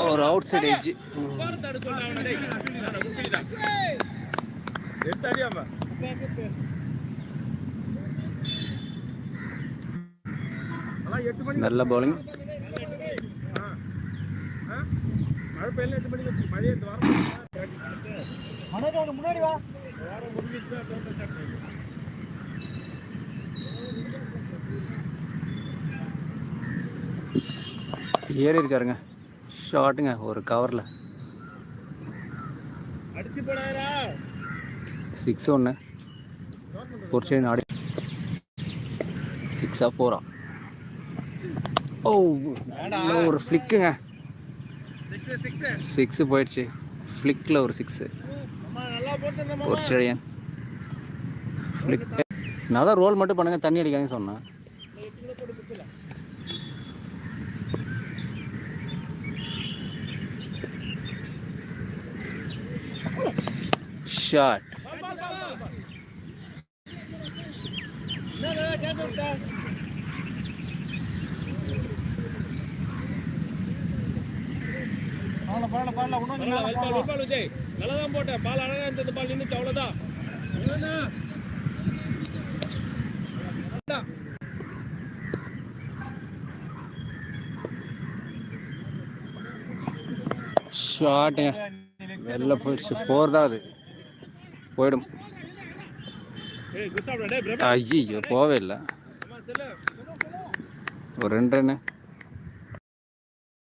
ஒரு out side edge. நல்ல bowling. முன்னாடி வா. ஏறி இருக்காருங்க. ஷாட்டுங்க ஒரு கவரில். 6-1 ஒரு சைடு ஆடி 6-ஆ 4-ஆ. ஓ ஒரு ஃப்ளிக்குங்க. 6 போயிடுச்சு. ஃப்ளிக்கில் ஒரு 6 ஒரு செடியன் ஃப்ளிக். நான் தான் ரோல் மட்டும் பண்ணுங்க, தண்ணி அடிக்காதுன்னு சொன்னேன். ஷாட். நல்லாதான் போட்டேன். பால் அழகா இருந்தது. பால் நின்றுச்சு, அவ்வளவுதான். ஷாட்டுங்க வெளில போயிடுச்சு. 4 தான் அது. போயிடும். ஐயோ போவே இல்லை. ஒரு 2 ரன்னு.